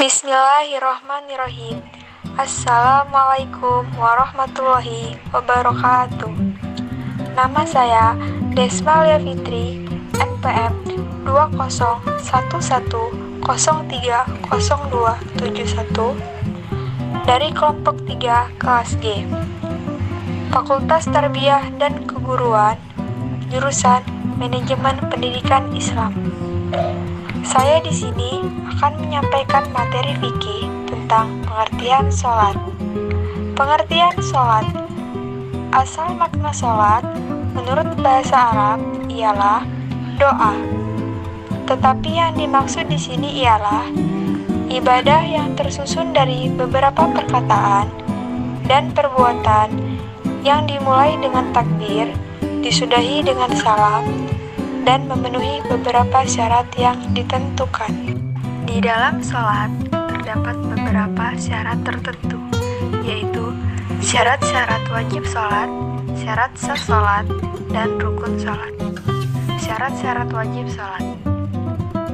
Bismillahirrohmanirrohim. Assalamualaikum warahmatullahi wabarakatuh. Nama saya Desmalia Fitri, NPM 2011030271 dari kelompok 3 kelas G, Fakultas Tarbiyah dan Keguruan, jurusan Manajemen Pendidikan Islam. Saya di sini akan menyampaikan materi fikih tentang pengertian sholat. Pengertian sholat. Asal makna sholat menurut bahasa Arab ialah doa. Tetapi yang dimaksud di sini ialah ibadah yang tersusun dari beberapa perkataan dan perbuatan yang dimulai dengan takbir, disudahi dengan salam, dan memenuhi beberapa syarat yang ditentukan. Di dalam sholat terdapat beberapa syarat tertentu, yaitu syarat-syarat wajib sholat, syarat sah sholat, dan rukun sholat. Syarat-syarat wajib sholat.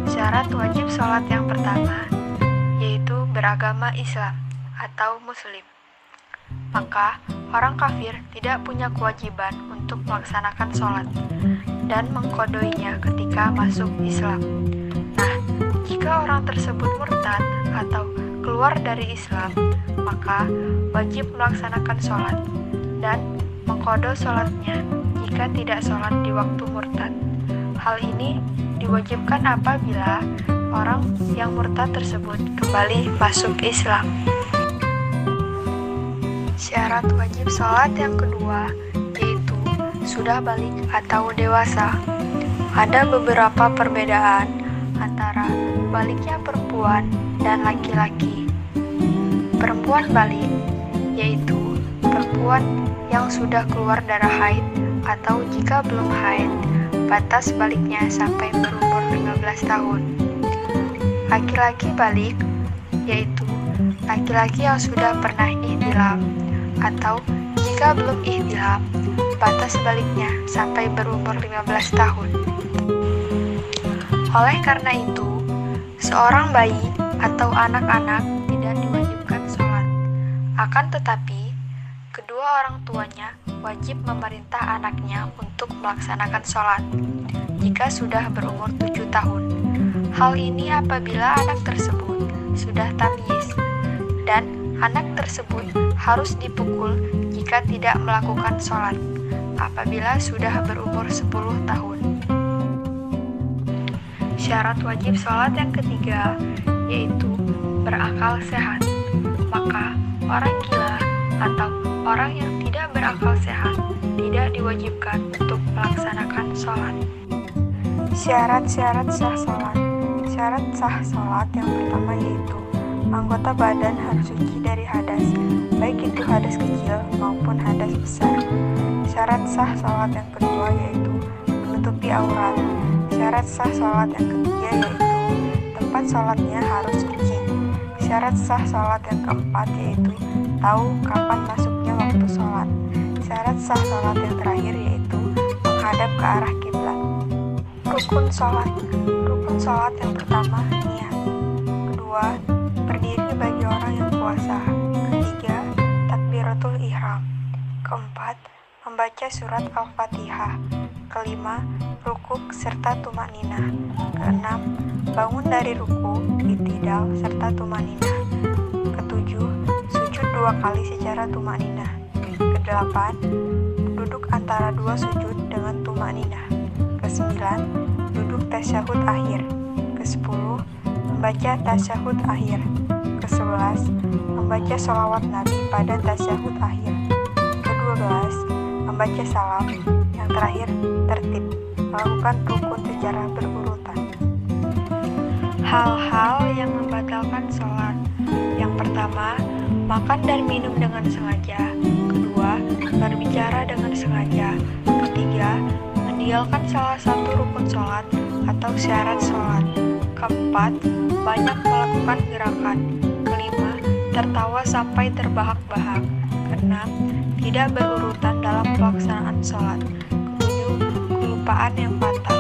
Syarat wajib sholat yang pertama, yaitu beragama Islam atau Muslim. Maka orang kafir tidak punya kewajiban untuk melaksanakan sholat dan mengkodoinya ketika masuk Islam. Nah, jika orang tersebut murtad atau keluar dari Islam, maka wajib melaksanakan sholat dan mengkodo sholatnya jika tidak sholat di waktu murtad. Hal ini diwajibkan apabila orang yang murtad tersebut kembali masuk Islam. Syarat wajib sholat yang kedua yaitu sudah balik atau dewasa. Ada beberapa perbedaan antara baliknya perempuan dan laki-laki. Perempuan balik yaitu perempuan yang sudah keluar darah haid atau jika belum haid, batas baliknya sampai berumur 15 tahun. Laki-laki balik yaitu laki-laki yang sudah pernah ihtilam atau jika belum ihtilam, batas baliknya sampai berumur 15 tahun. Oleh karena itu, seorang bayi atau anak-anak tidak diwajibkan sholat. Akan tetapi, kedua orang tuanya wajib memerintah anaknya untuk melaksanakan sholat jika sudah berumur 7 tahun. Hal ini apabila anak tersebut sudah tamyiz dan anak tersebut harus dipukul jika tidak melakukan sholat apabila sudah berumur 10 tahun. Syarat wajib sholat yang ketiga yaitu berakal sehat. Maka orang gila atau orang yang tidak berakal sehat tidak diwajibkan untuk melaksanakan sholat. Syarat-syarat sah sholat. Syarat sah sholat yang pertama yaitu anggota badan harus suci dari hadas, baik itu hadas kecil maupun hadas besar. Syarat sah sholat yang kedua yaitu menutupi aurat. Syarat sah sholat yang ketiga yaitu tempat sholatnya harus suci. Syarat sah sholat yang keempat yaitu tahu kapan masuknya waktu sholat. Syarat sah sholat yang terakhir yaitu menghadap ke arah kiblat. Rukun sholat. Rukun sholat yang pertama niat. Kedua, berdiri bagi orang yang puasa. Ketiga, takbiratul ihram. Keempat, membaca surat Al-Fatihah. Kelima, rukuk serta tumakninah. Keenam, bangun dari ruku, i'tidal serta tumakninah. Ketujuh, sujud 2 kali secara tumakninah. Kedelapan, duduk antara 2 sujud dengan tumakninah. Kesembilan, duduk tasyahud akhir. Kesepuluh, membaca tasyahud akhir. Ke-11, membaca sholawat Nabi pada tasyahud akhir. Ke-12, membaca salam. Yang terakhir, tertib, melakukan rukun secara berurutan. Hal-hal yang membatalkan sholat. Yang pertama, makan dan minum dengan sengaja. Kedua, berbicara dengan sengaja. Ketiga, meninggalkan salah satu rukun sholat atau syarat sholat. Keempat, banyak melakukan gerakan. Kelima, tertawa sampai terbahak-bahak. Keenam, tidak berurutan dalam pelaksanaan sholat. Ketujuh, kelupaan yang fatal.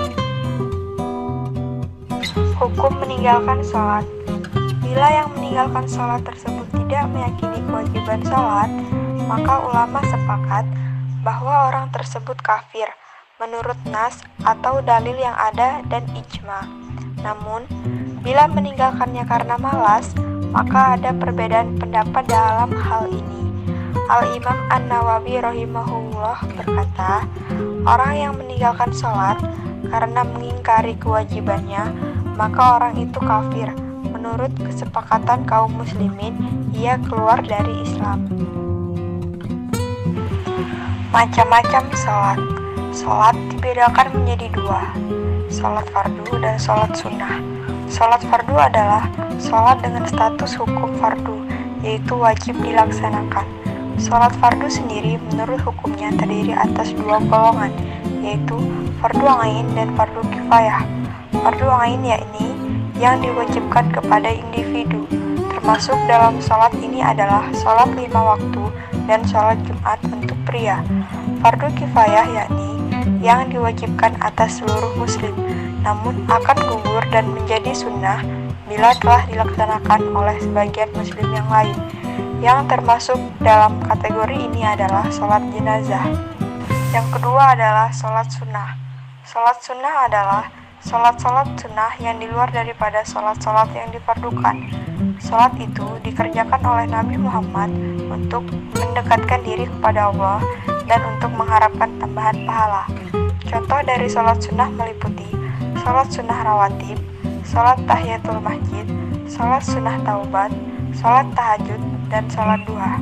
Hukum meninggalkan sholat. Bila yang meninggalkan sholat tersebut tidak meyakini kewajiban sholat, maka ulama sepakat bahwa orang tersebut kafir menurut nas atau dalil yang ada dan ijma. Namun, bila meninggalkannya karena malas, maka ada perbedaan pendapat dalam hal ini. Al-Imam An-Nawawi rahimahullah berkata, orang yang meninggalkan sholat karena mengingkari kewajibannya, maka orang itu kafir. Menurut kesepakatan kaum muslimin, ia keluar dari Islam. Macam-macam sholat. Sholat dibedakan menjadi dua, sholat fardu dan sholat sunnah. Sholat fardu adalah sholat dengan status hukum fardu, yaitu wajib dilaksanakan. Sholat fardu sendiri menurut hukumnya terdiri atas dua golongan, yaitu fardu ain dan fardu kifayah. Fardu ain yakni yang diwajibkan kepada individu, termasuk dalam sholat ini adalah sholat 5 waktu dan sholat Jumat untuk pria. Fardu kifayah yakni yang diwajibkan atas seluruh muslim, namun akan gugur dan menjadi sunnah bila telah dilaksanakan oleh sebagian muslim yang lain. Yang termasuk dalam kategori ini adalah sholat jenazah. Yang kedua adalah sholat sunnah. Sholat sunnah adalah sholat-sholat sunnah yang di luar daripada sholat-sholat yang difardukan. Sholat itu dikerjakan oleh Nabi Muhammad untuk mendekatkan diri kepada Allah dan untuk mengharapkan tambahan pahala. Contoh dari sholat sunnah meliputi sholat sunnah rawatib, sholat tahiyatul masjid, sholat sunnah taubat, sholat tahajud, dan sholat duha.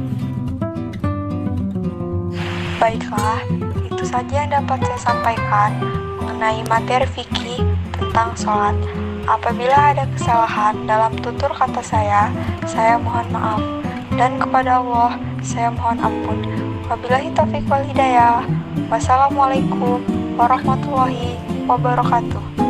Baiklah, itu saja yang dapat saya sampaikan mengenai materi fikih tentang sholat. Apabila ada kesalahan dalam tutur kata saya mohon maaf. Dan kepada Allah, saya mohon ampun. Wabillahi taufiq wal hidayah. Wassalamualaikum warahmatullahi wabarakatuh.